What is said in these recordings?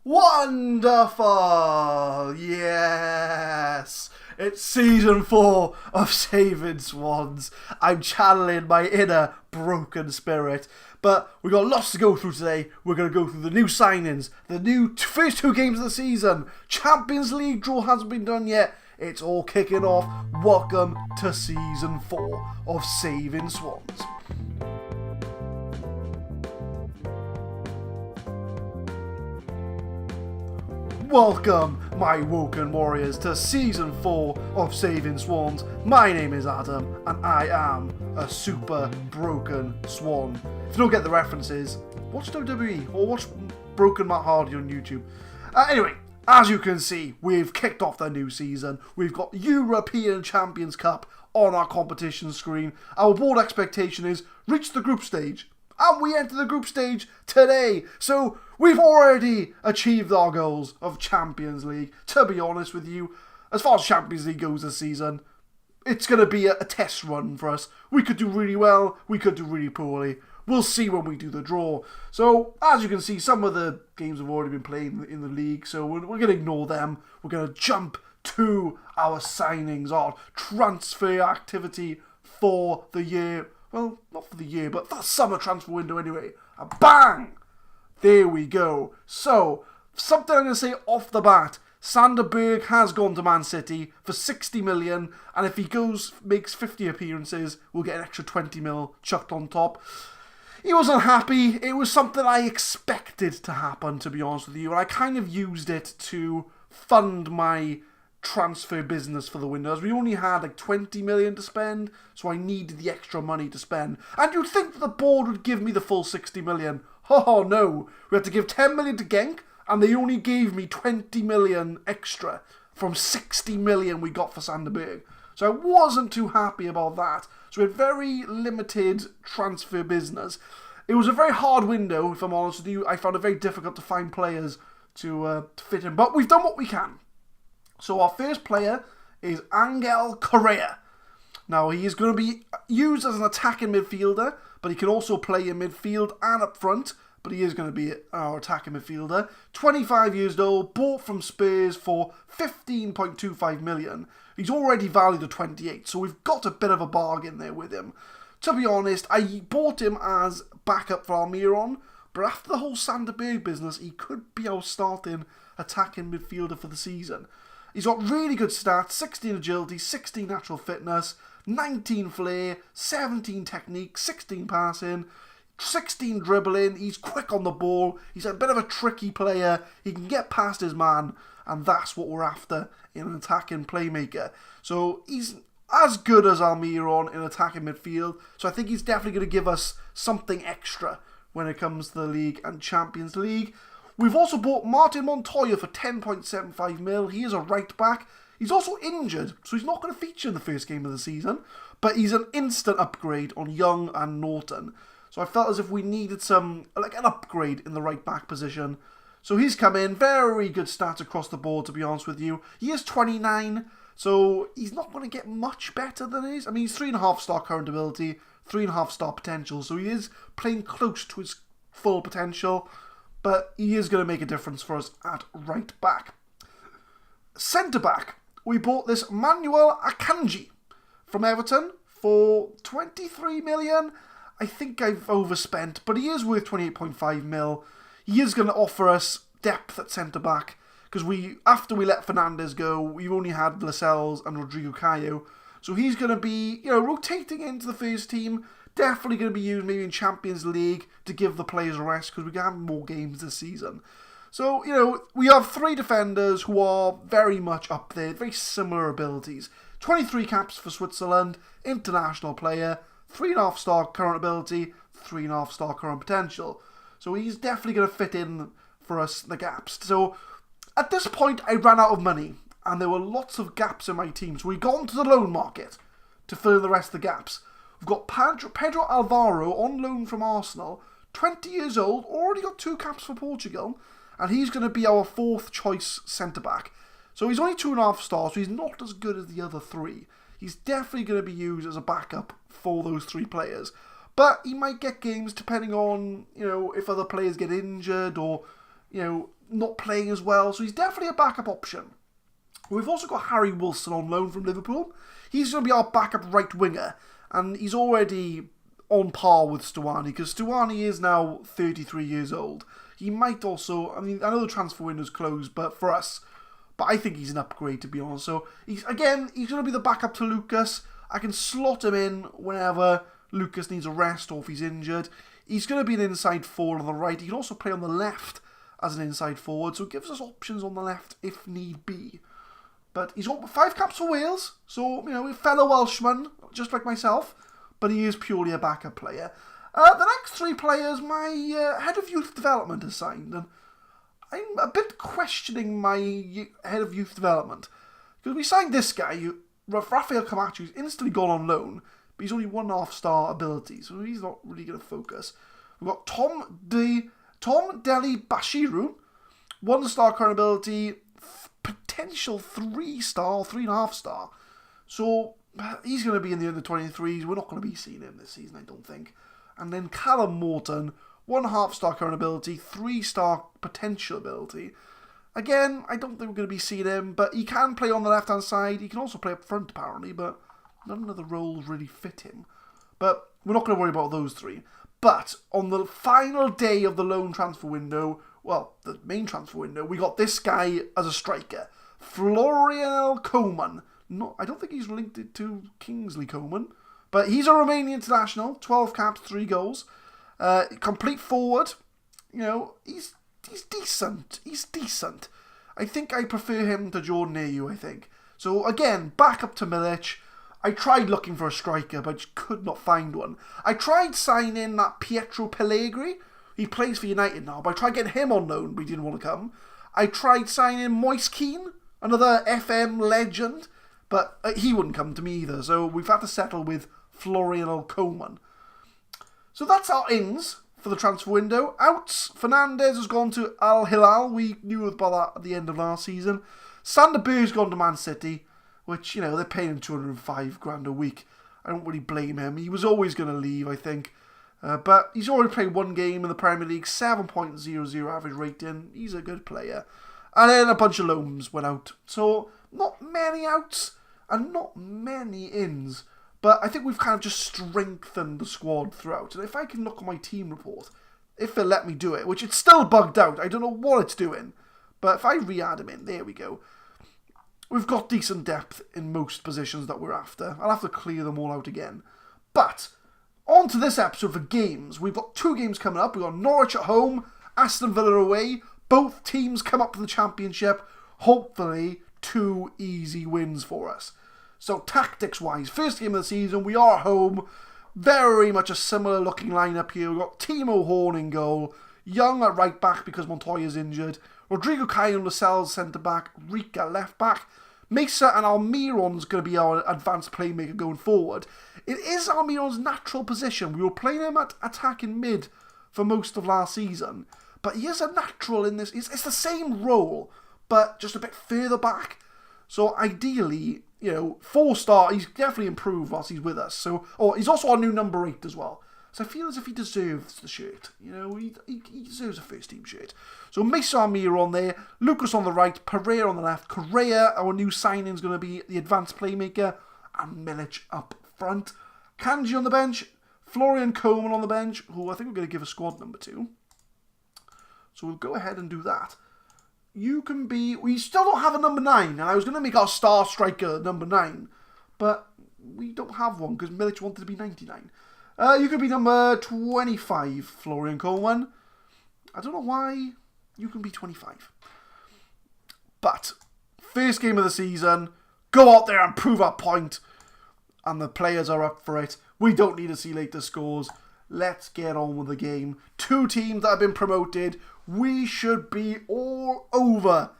Wonderful! Yes! It's season 4 of Saving Swans. I'm channeling my inner broken spirit. But we got lots to go through today. We're going to go through the new signings, the new first 2 games of the season. Champions League draw hasn't been done yet. It's all kicking off. Welcome to season 4 of Saving Swans. Welcome, my Woken Warriors, to Season 4 of Saving Swans. My name is Adam, and I am a super broken swan. If you don't get the references, watch WWE, or watch Broken Matt Hardy on YouTube. Anyway, as you can see, we've kicked off the new season. We've got European Champions Cup on our competition screen. Our board expectation is reach the group stage. And we enter the group stage today. So we've already achieved our goals of Champions League. To be honest with you, as far as Champions League goes this season, it's going to be a test run for us. We could do really well. We could do really poorly. We'll see when we do the draw. So, as you can see, some of the games have already been played in the league. So we're going to ignore them. We're going to jump to our signings, our transfer activity for the year. Well, not for the year, but for the summer transfer window anyway. And bang! There we go. So, something I'm going to say off the bat. Sander Berg has gone to Man City for 60 million. And if he makes 50 appearances, we'll get an extra 20 mil chucked on top. He wasn't happy. It was something I expected to happen, to be honest with you. And I kind of used it to fund my transfer business for the windows. We only had like 20 million to spend, so I needed the extra money to spend. And you'd think that the board would give me the full 60 million. Oh no, we had to give 10 million to Genk, and they only gave me 20 million extra from 60 million we got for Sander Berg. So I wasn't too happy about that. So we had very limited transfer business. It was a very hard window, if I'm honest with you. I found it very difficult to find players to fit in, but we've done what we can. So our first player is Angel Correa. Now he is going to be used as an attacking midfielder, but he can also play in midfield and up front. But he is going to be our attacking midfielder. 25 years old, bought from Spurs for 15.25 million. He's already valued at 28, so we've got a bit of a bargain there with him. To be honest, I bought him as backup for Almiron, but after the whole Sander Berg business, he could be our starting attacking midfielder for the season. He's got really good stats, 16 agility, 16 natural fitness, 19 flair, 17 technique, 16 passing, 16 dribbling. He's quick on the ball. He's a bit of a tricky player. He can get past his man, and that's what we're after in an attacking playmaker. So he's as good as Almiron in attacking midfield. So I think he's definitely going to give us something extra when it comes to the league and Champions League. We've also bought Martin Montoya for 10.75 mil. He is a right back. He's also injured, so he's not going to feature in the first game of the season. But he's an instant upgrade on Young and Norton. So I felt as if we needed an upgrade in the right back position. So he's come in. Very good stats across the board, to be honest with you. He is 29, so he's not going to get much better than he is. I mean, he's 3.5 star current ability, 3.5 star potential. So he is playing close to his full potential. But he is going to make a difference for us at right back. Centre back. We bought this Manuel Akanji from Everton for 23 million. I think I've overspent, but he is worth 28.5 mil. He is going to offer us depth at centre back because after we let Fernandes go, we've only had Lascelles and Rodrigo Caio. So he's going to be, rotating into the first team. Definitely going to be used maybe in Champions League to give the players a rest because we can have more games this season. So, we have 3 defenders who are very much up there, very similar abilities. 23 caps for Switzerland, international player, 3.5 star current ability, 3.5 star current potential. So he's definitely going to fit in for us, the gaps. So at this point, I ran out of money and there were lots of gaps in my team. So we got onto the loan market to fill in the rest of the gaps. We've got Pedro Alvaro on loan from Arsenal, 20 years old, already got 2 caps for Portugal, and he's going to be our 4th choice centre-back. So he's only 2.5 stars, so he's not as good as the other 3. He's definitely going to be used as a backup for those 3 players. But he might get games depending on, if other players get injured or, not playing as well, so he's definitely a backup option. We've also got Harry Wilson on loan from Liverpool. He's going to be our backup right winger, and he's already on par with Stuani, because Stuani is now 33 years old. He might also, I mean, I know the transfer window's closed, but for us, but I think he's an upgrade, to be honest. So, he's going to be the backup to Lucas. I can slot him in whenever Lucas needs a rest or if he's injured. He's going to be an inside forward on the right. He can also play on the left as an inside forward, so it gives us options on the left if need be. But he's got 5 caps for Wales, so, you know, a fellow Welshman, just like myself, but he is purely a backup player. The next 3 players, my head of youth development has signed, and I'm a bit questioning my head of youth development. Because we signed this guy, Rafael Camacho, who's instantly gone on loan, but he's only 1.5 star ability, so he's not really going to focus. We've got Tom Deli Bashiru, 1 star current ability, potential 3 star, 3.5 star. So he's going to be in the under-23s. We're not going to be seeing him this season, I don't think. And then Callum Morton, 1.5 star current ability, 3 star potential ability. Again, I don't think we're going to be seeing him, but he can play on the left-hand side. He can also play up front, apparently, but none of the roles really fit him. But we're not going to worry about those 3. But on the final day of the loan transfer window, well, the main transfer window, we got this guy as a striker. Florian Koeman. I don't think he's linked to Kingsley Coman, but he's a Romanian international, 12 caps, 3 goals. Complete forward. You know, he's decent. He's decent. I think I prefer him to Jordan Ayew, I think. So, again, back up to Milic. I tried looking for a striker, but just could not find one. I tried signing that Pietro Pellegrini. He plays for United now, but I tried getting him on loan, but he didn't want to come. I tried signing Moise Keane, another FM legend, but he wouldn't come to me either, so we've had to settle with Florian Koeman. So that's our ins for the transfer window. Outs, Fernandez has gone to Al Hilal. We knew about that at the end of last season. Sander Berg's gone to Man City, which, you know, they're paying him 205 grand a week. I don't really blame him. He was always going to leave, I think. But he's already played 1 game in the Premier League, 7.00 average rating. He's a good player. And then a bunch of loans went out. So, not many outs and not many ins. But I think we've kind of just strengthened the squad throughout. And if I can look at my team report, if they'll let me do it, which it's still bugged out. I don't know what it's doing. But if I re-add him in, there we go. We've got decent depth in most positions that we're after. I'll have to clear them all out again. But on to this episode for games. We've got 2 games coming up. We've got Norwich at home, Aston Villa away. Both teams come up to the Championship. Hopefully, 2 easy wins for us. So, tactics-wise, first game of the season, we are home. Very much a similar looking lineup here. We've got Timo Horn in goal. Young at right back because Montoya's injured. Rodrigo Caio and Lascelles centre back. Rika left back. Mesa and Almiron's going to be our advanced playmaker going forward. It is Almiron's natural position. We were playing him at attacking mid for most of last season. But he is a natural in this. It's the same role, but just a bit further back. So ideally, you know, 4-star, he's definitely improved whilst he's with us. So, he's also our new number 8 as well. So I feel as if he deserves the shirt. You know, he deserves a first team shirt. So Mesa Almiro on there, Lucas on the right, Pereira on the left, Correa, our new signing, is going to be the advanced playmaker, and Milic up front. Kanji on the bench, Florian Koeman on the bench, who I think we're going to give a squad number to. So we'll go ahead and do that. You can be... We still don't have a number 9, and I was going to make our star striker number 9, but we don't have one because Milic wanted to be 99. You could be number 25, Florian Koeman. I don't know why you can be 25. But, first game of the season, go out there and prove our point. And the players are up for it. We don't need to see later scores. Let's get on with the game. 2 teams that have been promoted. We should be all over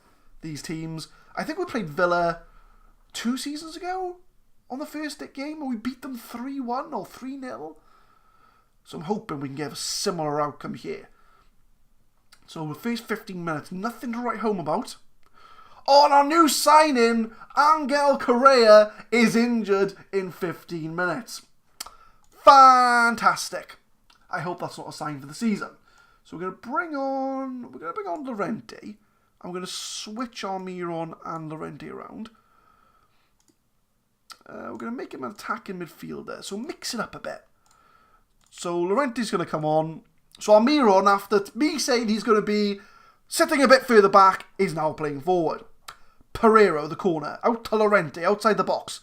these teams. I think we played Villa 2 seasons ago on the first game, and we beat them 3-1 or 3-0. So I'm hoping we can get a similar outcome here. So the first 15 minutes, nothing to write home about. On our new signing, Angel Correa is injured in 15 minutes. Fantastic. I hope that's not a sign for the season. So So we're going to bring on Llorente. I'm going to switch Almiron and Llorente around. We're going to make him an attacking midfielder. So mix it up a bit. So Llorente's going to come on. So Almiron, after me saying he's going to be sitting a bit further back, is now playing forward. Pereira, the corner. Out to Llorente, outside the box.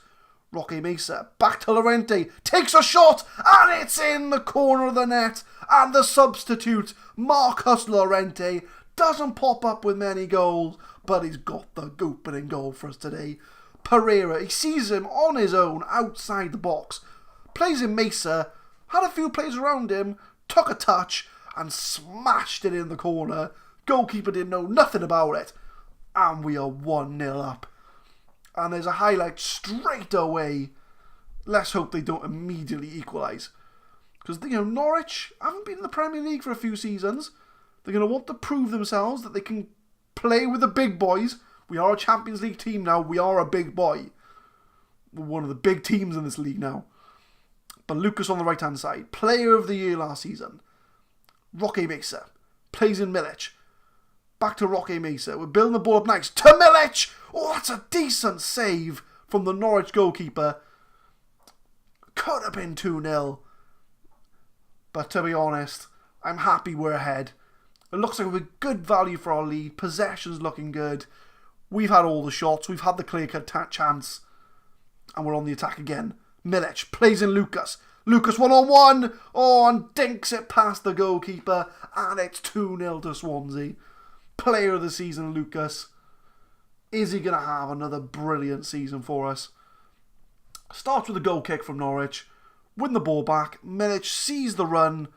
Roque Mesa, back to Llorente. Takes a shot, and it's in the corner of the net. And the substitute, Marcus Llorente, doesn't pop up with many goals, but he's got the opening goal for us today. Pereira, he sees him on his own, outside the box. Plays in Mesa, had a few players around him, took a touch, and smashed it in the corner. Goalkeeper didn't know nothing about it. And we are 1-0 up. And there's a highlight straight away. Let's hope they don't immediately equalise. Because, Norwich haven't been in the Premier League for a few seasons. They're going to want to prove themselves that they can play with the big boys. We are a Champions League team now. We are a big boy. We're one of the big teams in this league now. But Lucas on the right-hand side. Player of the year last season. Roque Mesa. Plays in Milic. Back to Roque Mesa. We're building the ball up nice. To Milic! Oh, that's a decent save from the Norwich goalkeeper. Could have been 2-0. But to be honest, I'm happy we're ahead. It looks like we're good value for our lead. Possession's looking good. We've had all the shots. We've had the clear-cut chance. And we're on the attack again. Milic plays in Lucas. Lucas 1-on-1. Oh, and dinks it past the goalkeeper. And it's 2-0 to Swansea. Player of the season, Lucas. Is he going to have another brilliant season for us? Starts with a goal kick from Norwich. Win the ball back. Milic sees the run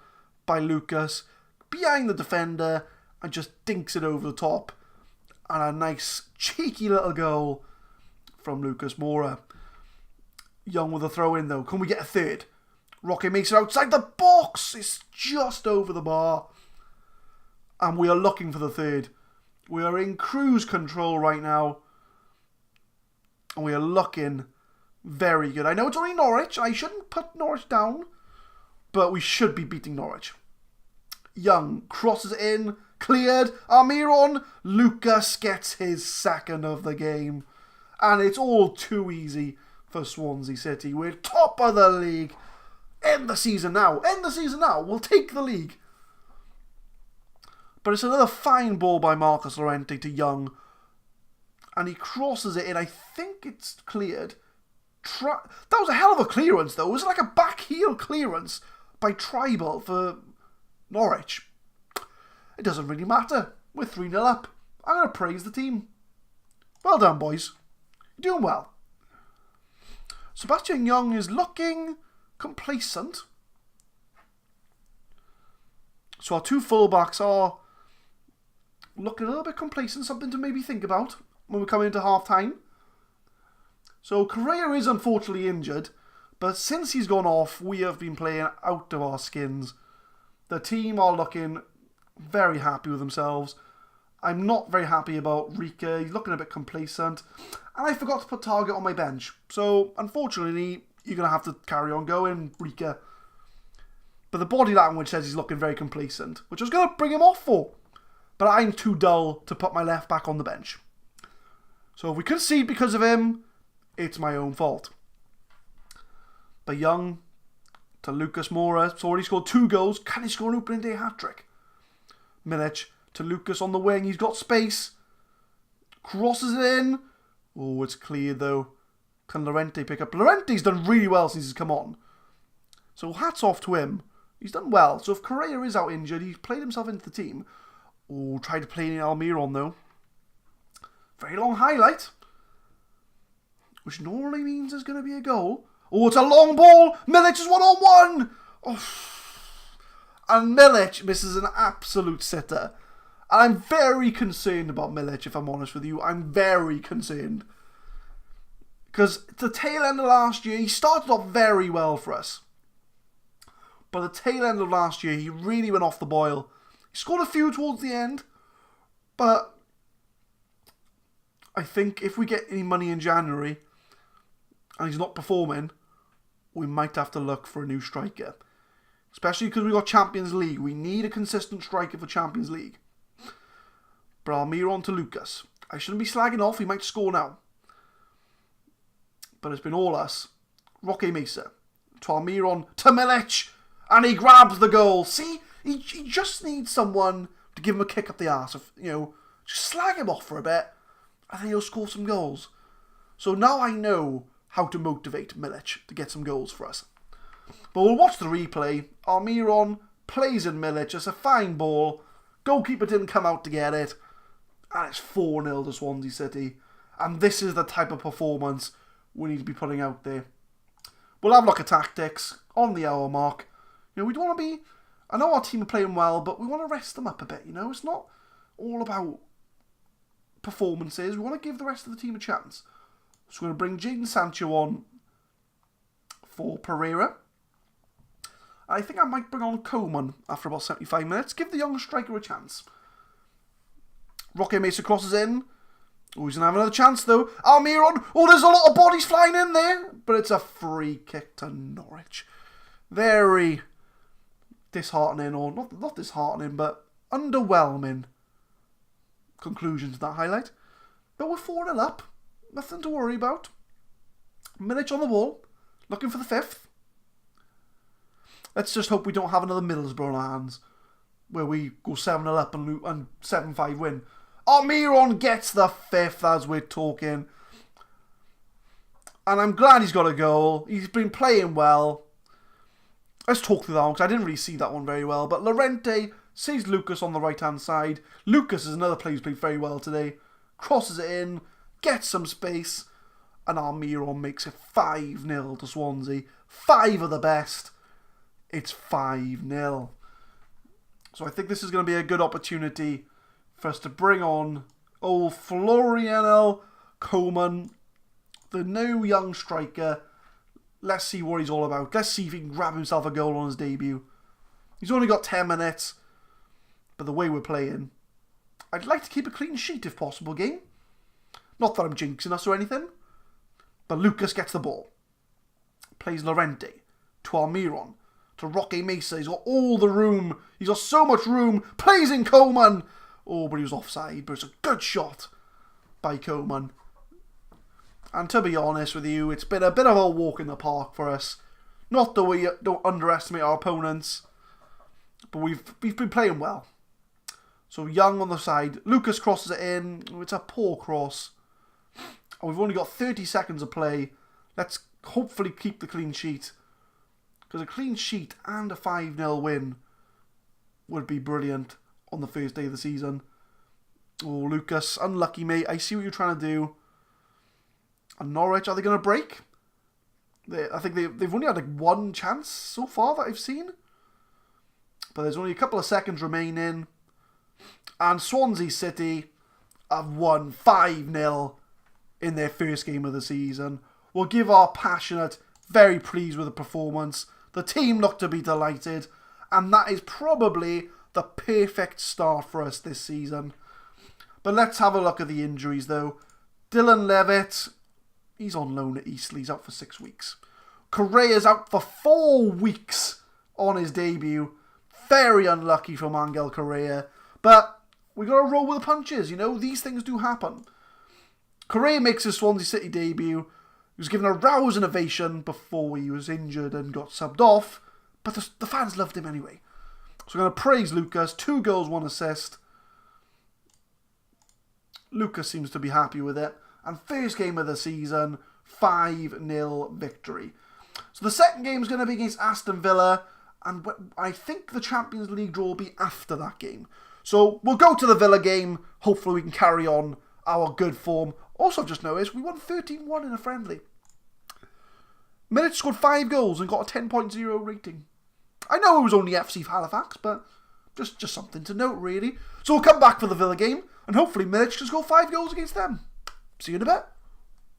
by Lucas. Behind the defender. And just dinks it over the top. And a nice cheeky little goal from Lucas Moura. Young with a throw in though. Can we get a third? Roque Mesa outside the box. It's just over the bar. And we are looking for the third. We are in cruise control right now. And we are looking very good. I know it's only Norwich. I shouldn't put Norwich down. But we should be beating Norwich. Young crosses it in. Cleared. Almiron. Lucas gets his second of the game. And it's all too easy for Swansea City. We're top of the league. End the season now. End the season now. We'll take the league. But it's another fine ball by Marcus Llorente to Young. And he crosses it in. I think it's cleared. That was a hell of a clearance though. It was like a back heel clearance by Tribal for Norwich. It doesn't really matter. We're 3-0 up. I'm going to praise the team. Well done, boys. You're doing well. Sebastian Young is looking complacent. So our two fullbacks are looking a little bit complacent. Something to maybe think about when we come into half-time. So Correa is unfortunately injured. But since he's gone off, we have been playing out of our skins. The team are looking very happy with themselves. I'm not very happy about Rika. He's looking a bit complacent. And I forgot to put Target on my bench. So, unfortunately, you're going to have to carry on going, Rika. But the body language says he's looking very complacent, which I was going to bring him off for. But I'm too dull to put my left back on the bench. So if we concede because of him, it's my own fault. But Young to Lucas Moura. He's already scored 2 goals. Can he score an opening day hat-trick? Milic to Lucas on the wing. He's got space. Crosses it in. Oh, it's cleared though. Can Llorente pick up? Llorente's done really well since he's come on. So hats off to him. He's done well. So if Correa is out injured, he's played himself into the team. Oh, tried to play in Almiron though. Very long highlight. Which normally means there's going to be a goal. Oh, it's a long ball. Milic is 1-on-1. Oh. And Milic misses an absolute sitter. And I'm very concerned about Milic, if I'm honest with you. I'm very concerned. Because the tail end of last year, he started off very well for us. But the tail end of last year, he really went off the boil. He scored a few towards the end. But I think if we get any money in January and he's not performing, we might have to look for a new striker. Especially because we got Champions League. We need a consistent striker for Champions League. But Almiron to Lucas. I shouldn't be slagging off. He might score now. But it's been all us. Roque Mesa. To Almiron to Milic. And he grabs the goal. See? He just needs someone to give him a kick up the arse. Just slag him off for a bit. And then he'll score some goals. So now I know how to motivate Milic to get some goals for us. But we'll watch the replay. Almiron plays in Milic. It's a fine ball. Goalkeeper didn't come out to get it. And it's 4-0 to Swansea City. And this is the type of performance we need to be putting out there. We'll have a look at tactics on the hour mark. We don't want to be... I know our team are playing well, but we want to rest them up a bit. It's not all about performances. We want to give the rest of the team a chance. So we're going to bring Jadon Sancho on for Pereira. I think I might bring on Coman after about 75 minutes. Give the young striker a chance. Roque Mesa crosses in. Oh, he's going to have another chance though. Almiron. Oh, there's a lot of bodies flying in there. But it's a free kick to Norwich. Very disheartening, or not disheartening, but underwhelming conclusion to that highlight. But we're 4-0 up. Nothing to worry about. Milic on the ball. Looking for the 5th. Let's just hope we don't have another Middlesbrough on our hands, where we go 7-0 up and 7-5 win. Almiron gets the 5th as we're talking. And I'm glad he's got a goal. He's been playing well. Let's talk through that one, because I didn't really see that one very well. But Llorente sees Lucas on the right-hand side. Lucas is another player who's played very well today. Crosses it in, gets some space, and Almiron makes it 5-0 to Swansea. 5 of the best. It's 5-0. So I think this is going to be a good opportunity for us to bring on old Floriano Coman, the new young striker. Let's see what he's all about. Let's see if he can grab himself a goal on his debut. He's only got 10 minutes, but the way we're playing, I'd like to keep a clean sheet if possible, game. Not that I'm jinxing us or anything, but Lucas gets the ball. Plays Llorente to Almiron. To Roque Mesa. He's got all the room. He's got so much room. Plays in Coman. Oh, but he was offside. But it's a good shot by Coman. And to be honest with you, it's been a bit of a walk in the park for us. Not that we don't underestimate our opponents, but we've been playing well. So Young on the side. Lucas crosses it in. It's a poor cross. And we've only got 30 seconds of play. Let's hopefully keep the clean sheet. Because a clean sheet and a 5-0 win would be brilliant on the first day of the season. Oh, Lucas, unlucky mate. I see what you're trying to do. And Norwich, are they going to break? I think they've only had like one chance so far that I've seen. But there's only a couple of seconds remaining. And Swansea City have won 5-0 in their first game of the season. We'll give our passionate, very pleased with the performance. The team look to be delighted, and that is probably the perfect start for us this season. But let's have a look at the injuries though. Dylan Levitt, he's on loan at Eastleigh, he's out for 6 weeks. Correa's out for 4 weeks on his debut. Very unlucky for Angel Correa, but we got to roll with the punches, these things do happen. Correa makes his Swansea City debut. He was given a rousing ovation before he was injured and got subbed off. But the fans loved him anyway. So we're going to praise Lucas. 2 goals, 1 assist. Lucas seems to be happy with it. And first game of the season, 5-0 victory. So the second game is going to be against Aston Villa. And I think the Champions League draw will be after that game. So we'll go to the Villa game. Hopefully we can carry on our good form. Also, I've just noticed we won 13-1 in a friendly. Milic scored 5 goals and got a 10.0 rating. I know it was only FC Halifax, but just something to note, really. So we'll come back for the Villa game, and hopefully Milic can score 5 goals against them. See you in a bit.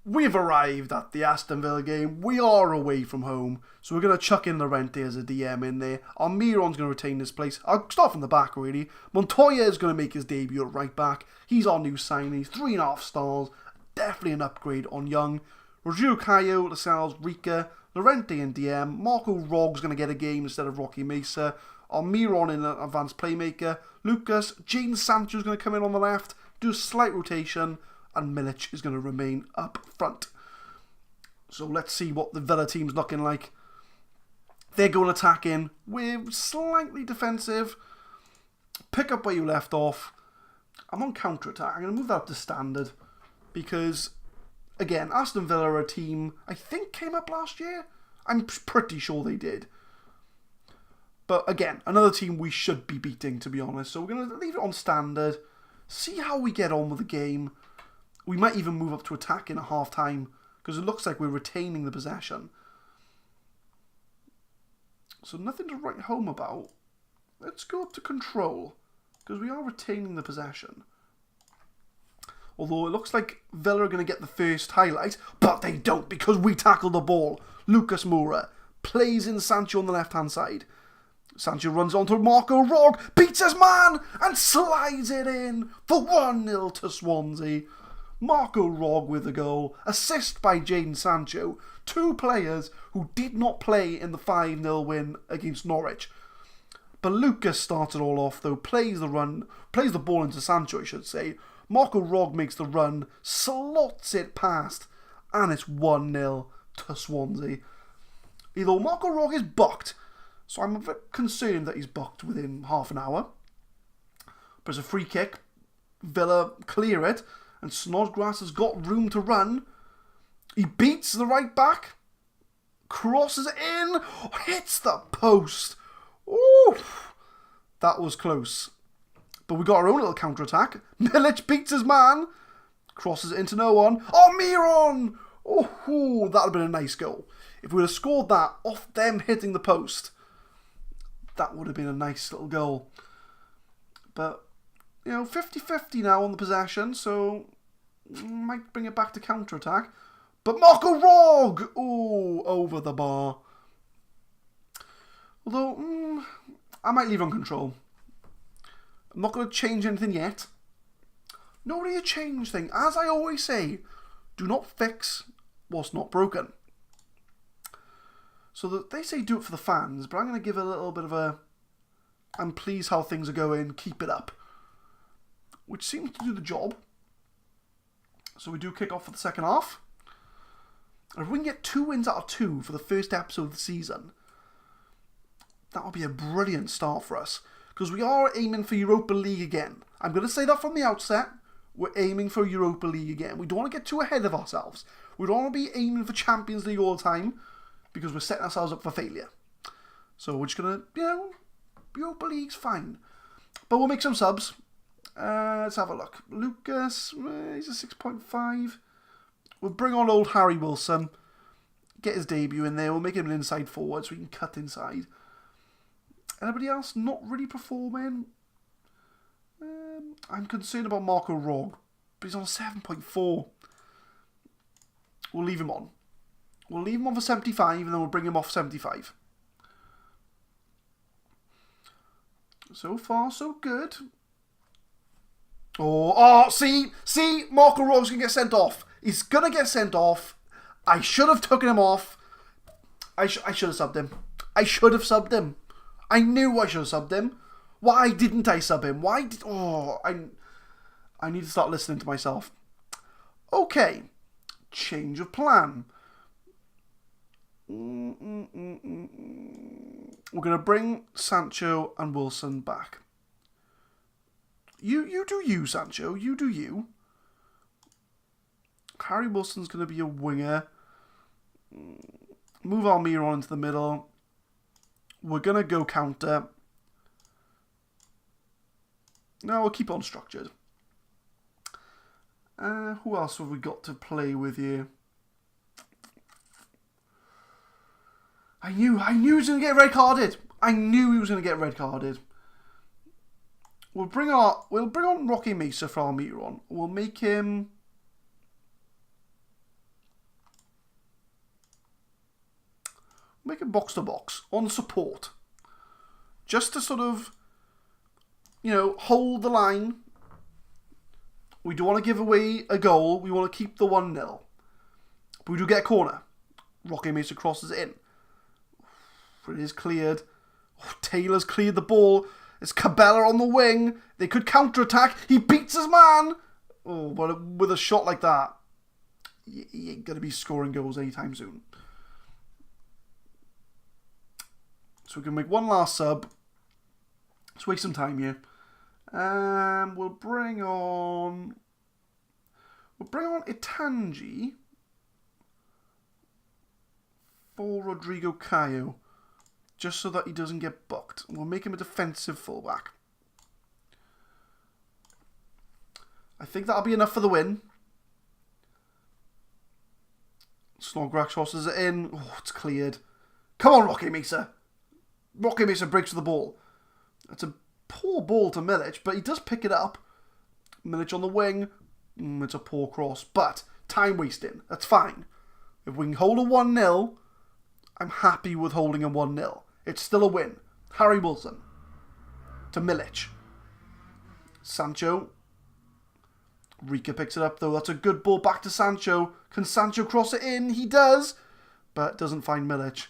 We've arrived at the Aston Villa game. We are away from home, so we're going to chuck in Llorente as a DM in there. Almiron's going to retain this place. I'll start from the back, really. Montoya is going to make his debut at right back. He's our new signing. 3.5 stars. Definitely an upgrade on Young. Rodrigo Cayo, Lascelles, Rica, Llorente in DM. Marco Rog's going to get a game instead of Rocky Mesa. Almiron in an advanced playmaker. Lucas, Jadon Sancho's going to come in on the left, do a slight rotation, and Milic is going to remain up front. So let's see what the Villa team's looking like. They're going attacking. We're slightly defensive. Pick up where you left off. I'm on counter-attack. I'm going to move that up to standard. Because, again, Aston Villa are a team I think came up last year. I'm pretty sure they did. But, again, another team we should be beating, to be honest. So we're going to leave it on standard. See how we get on with the game. We might even move up to attack in a half-time. Because it looks like we're retaining the possession. So nothing to write home about. Let's go up to control. Because we are retaining the possession. Although it looks like Villa are going to get the first highlight. But they don't because we tackle the ball. Lucas Moura plays in Sancho on the left-hand side. Sancho runs onto Marco Rog. Beats his man. And slides it in for 1-0 to Swansea. Marco Rog with a goal. Assist by Jadon Sancho. Two players who did not play in the 5-0 win against Norwich. But Lucas started all off though. Plays the ball into Sancho, I should say. Marco Rog makes the run. Slots it past. And it's 1-0 to Swansea. Although Marco Rog is bucked. So I'm a bit concerned that he's bucked within half an hour. But it's a free kick. Villa clear it. And Snodgrass has got room to run. He beats the right back. Crosses it in. Hits the post. Ooh, that was close. But we got our own little counter-attack. Milic beats his man. Crosses it into no one. Oh, Miron! Oh, that would have been a nice goal. If we would have scored that off them hitting the post, that would have been a nice little goal. But, 50-50 now on the possession, so might bring it back to counter-attack. But Marco Rog! Oh, over the bar. Although, I might leave on control. I'm not going to change anything yet. Not really a change thing. As I always say, do not fix what's not broken. So they say do it for the fans, but I'm going to give a little bit of a I'm pleased how things are going, keep it up. Which seems to do the job. So we do kick off for the second half. And if we can get 2 wins out of 2 for the first episode of the season, that would be a brilliant start for us. Because we are aiming for Europa League again. I'm going to say that from the outset. We're aiming for Europa League again. We don't want to get too ahead of ourselves. We don't want to be aiming for Champions League all the time. Because we're setting ourselves up for failure. So we're just going to, Europa League's fine. But we'll make some subs. Let's have a look. Lucas, he's a 6.5. We'll bring on old Harry Wilson. Get his debut in there. We'll make him an inside forward so we can cut inside. Anybody else not really performing? I'm concerned about Marco Rog. But he's on a 7.4. We'll leave him on. We'll leave him on for 75 and then we'll bring him off 75. So far, so good. See, Marco Rog's going to get sent off. He's going to get sent off. I should have taken him off. I should have subbed him. I should have subbed him. I knew I should have subbed him. Why didn't I sub him? I need to start listening to myself. Okay. Change of plan. We're going to bring Sancho and Wilson back. You do you, Sancho. You do you. Harry Wilson's going to be a winger. Move Almiron into the middle. We're going to go counter. No, we'll keep on structured. Who else have we got to play with here? I knew he was going to get red carded. I knew he was going to get red carded. We'll bring on Rocky Mesa for Almiron. We'll make him box to box on support. Just to sort of, hold the line. We don't want to give away a goal. We want to keep the 1-0. But we do get a corner. Rocky Mesa crosses it in. It is cleared. Oh, Taylor's cleared the ball. It's Cabela on the wing. They could counter-attack. He beats his man. Oh, but with a shot like that, you ain't going to be scoring goals anytime soon. So we can make one last sub. Let's waste some time here. We'll bring on Itangi for Rodrigo Caio, just so that he doesn't get booked. We'll make him a defensive fullback. I think that'll be enough for the win. Snodgrass tosses it in. Oh, it's cleared. Come on, Rocky Mesa. Rocky Mesa breaks the ball. It's a poor ball to Milic, but he does pick it up. Milic on the wing. It's a poor cross, but time wasting. That's fine. If we can hold a 1-0, I'm happy with holding a 1-0. It's still a win. Harry Wilson to Milic. Sancho. Rika picks it up though. That's a good ball back to Sancho. Can Sancho cross it in? He does, but doesn't find Milic.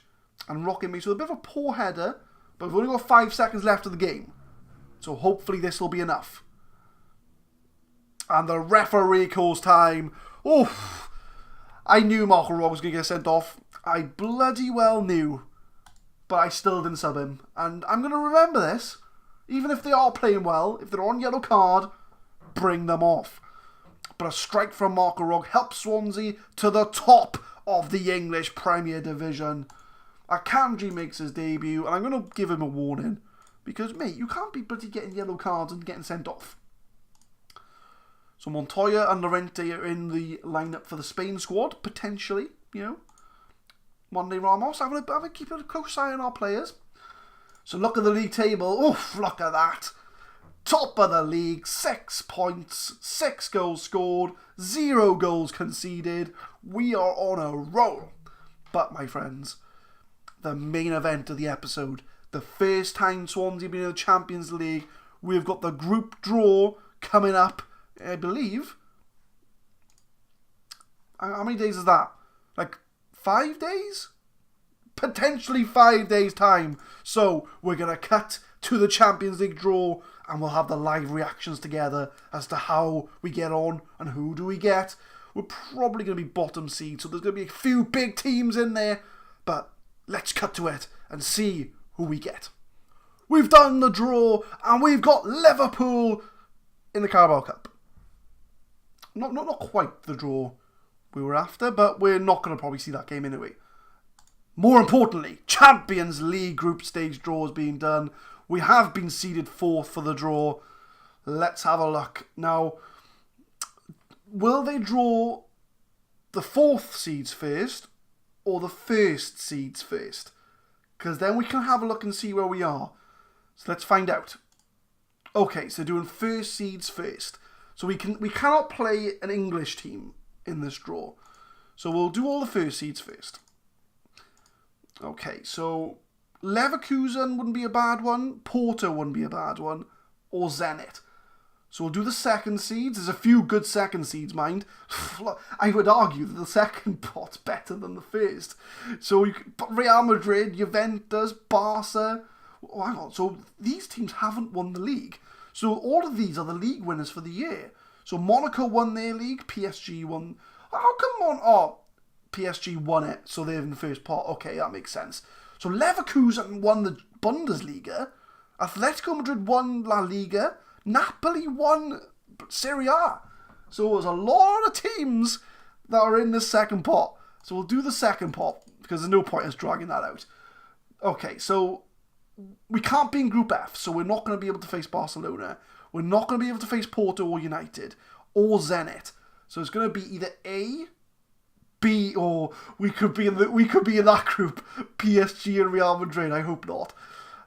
And Rocky Mesa with a bit of a poor header, but we've only got 5 seconds left of the game. So hopefully this will be enough. And the referee calls time. Oof. I knew Marco Rog was going to get sent off. I bloody well knew. But I still didn't sub him. And I'm going to remember this. Even if they are playing well, if they're on yellow card, bring them off. But a strike from Marco Rog helps Swansea to the top of the English Premier Division. Akanji makes his debut, and I'm going to give him a warning. Because, mate, you can't be bloody getting yellow cards and getting sent off. So Montoya and Llorente are in the lineup for the Spain squad, potentially, you know. Monday Ramos, I'm going to keep a close eye on our players. So look at the league table. Oof, look at that. Top of the league, 6 points, 6 goals scored, 0 goals conceded. We are on a roll. But, my friends, the main event of the episode, the first time Swansea been in the Champions League, we've got the group draw coming up, I believe. How many days is that? Like 5 days? Potentially 5 days time. So we're going to cut to the Champions League draw and we'll have the live reactions together as to how we get on and who do we get. We're probably going to be bottom seed, so there's going to be a few big teams in there. But let's cut to it and see who we get. We've done the draw and we've got Liverpool in the Carabao Cup. Not quite the draw we were after, but we're not going to probably see that game anyway. More importantly, Champions League group stage draw is being done. We have been seeded 4th for the draw. Let's have a look. Now, will they draw the 4th seeds first or the 1st seeds first? Because then we can have a look and see where we are. So let's find out. Okay, so doing 1st seeds first. So we cannot play an English team in this draw. So we'll do all the 1st seeds first. Okay, so Leverkusen wouldn't be a bad one. Porto wouldn't be a bad one. Or Zenit. So we'll do the 2nd seeds. There's a few good 2nd seeds, mind. I would argue that the 2nd pot's better than the 1st. So Real Madrid, Juventus, Barca. Oh, hang on. So these teams haven't won the league. So all of these are the league winners for the year. So Monaco won their league. PSG won. How come PSG won it, so they're in the first pot? Okay, that makes sense. So Leverkusen won the Bundesliga. Atletico Madrid won La Liga. Napoli won Serie A. So there's a lot of teams that are in this 2nd pot. So we'll do the 2nd pot because there's no point in us dragging that out. Okay, so we can't be in Group F, so we're not going to be able to face Barcelona. We're not going to be able to face Porto or United or Zenit. So it's going to be either A, B, or we could be in that group. PSG and Real Madrid. I hope not.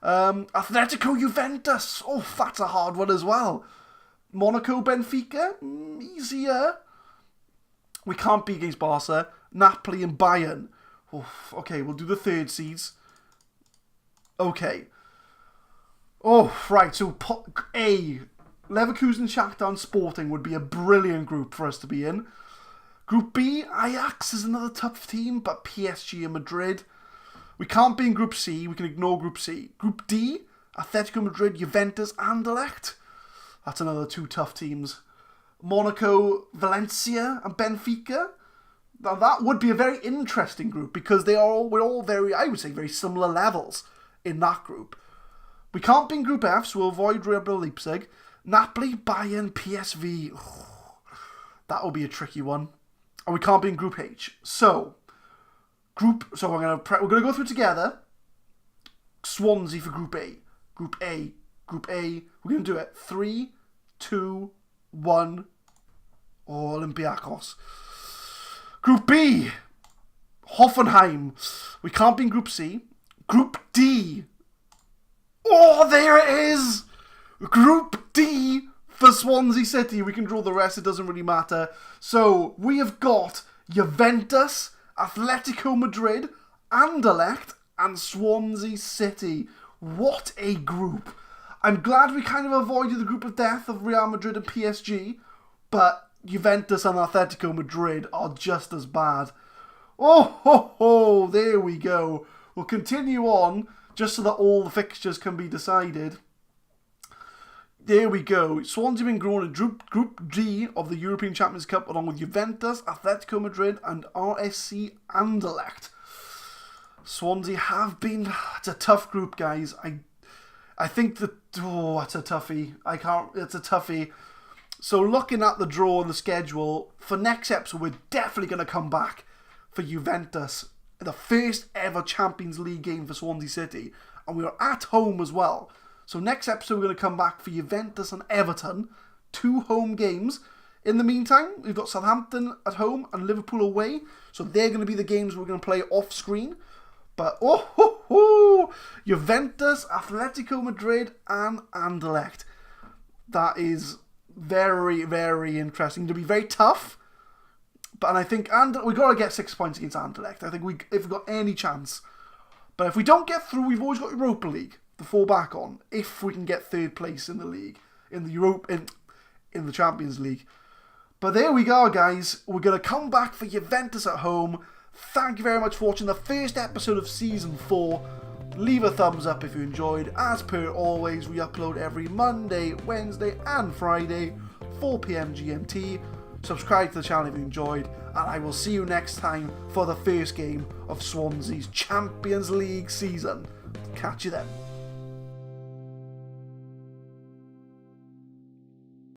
Atletico Juventus. Oh, that's a hard one as well. Monaco Benfica. Easier. We can't be against Barca. Napoli and Bayern. Oh, okay, we'll do the 3rd seeds. Okay. Oh, right. So A, Leverkusen, Shakhtar and Sporting would be a brilliant group for us to be in. Group B, Ajax is another tough team, but PSG and Madrid. We can't be in Group C, we can ignore Group C. Group D, Atletico Madrid, Juventus, Anderlecht. That's another 2 tough teams. Monaco, Valencia, and Benfica. Now that would be a very interesting group because we're all very, I would say, very similar levels in that group. We can't be in Group F, so we'll avoid Red Bull Leipzig. Napoli, Bayern, PSV. That will be a tricky one. And we can't be in Group H. So we're gonna go through together. Swansea for Group A. Group A. We're gonna do it. 3, 2, 1. Olympiacos. Group B. Hoffenheim. We can't be in Group C. Group D. Oh, there it is! Group D for Swansea City. We can draw the rest, it doesn't really matter. So, we have got Juventus, Atletico Madrid, Anderlecht, and Swansea City. What a group. I'm glad we kind of avoided the group of death of Real Madrid and PSG, but Juventus and Atletico Madrid are just as bad. Oh, ho, ho, there we go. We'll continue on just so that all the fixtures can be decided. There we go. Swansea have been drawn in Group G of the European Champions Cup along with Juventus, Atletico Madrid and RSC Anderlecht. Swansea have been... It's a tough group, guys. I think that... Oh, that's a toughie. It's a toughie. So looking at the draw and the schedule, for next episode, we're definitely going to come back for Juventus. The first ever Champions League game for Swansea City. And we are at home as well. So next episode, we're going to come back for Juventus and Everton. 2 home games. In the meantime, we've got Southampton at home and Liverpool away. So they're going to be the games we're going to play off screen. But, oh, ho, ho, Juventus, Atletico Madrid and Anderlecht. That is very, very interesting. It'll be very tough. But I think we've got to get 6 points against Anderlecht. I think if we've got any chance. But if we don't get through, we've always got Europa League to fall back on. If we can get 3rd place in the league, in the Champions League. But there we go, guys. We're going to come back for Juventus at home. Thank you very much for watching the first episode of Season 4. Leave a thumbs up if you enjoyed. As per always, we upload every Monday, Wednesday and Friday, 4 PM GMT. Subscribe to the channel if you enjoyed, and I will see you next time for the first game of Swansea's Champions League season. Catch you then.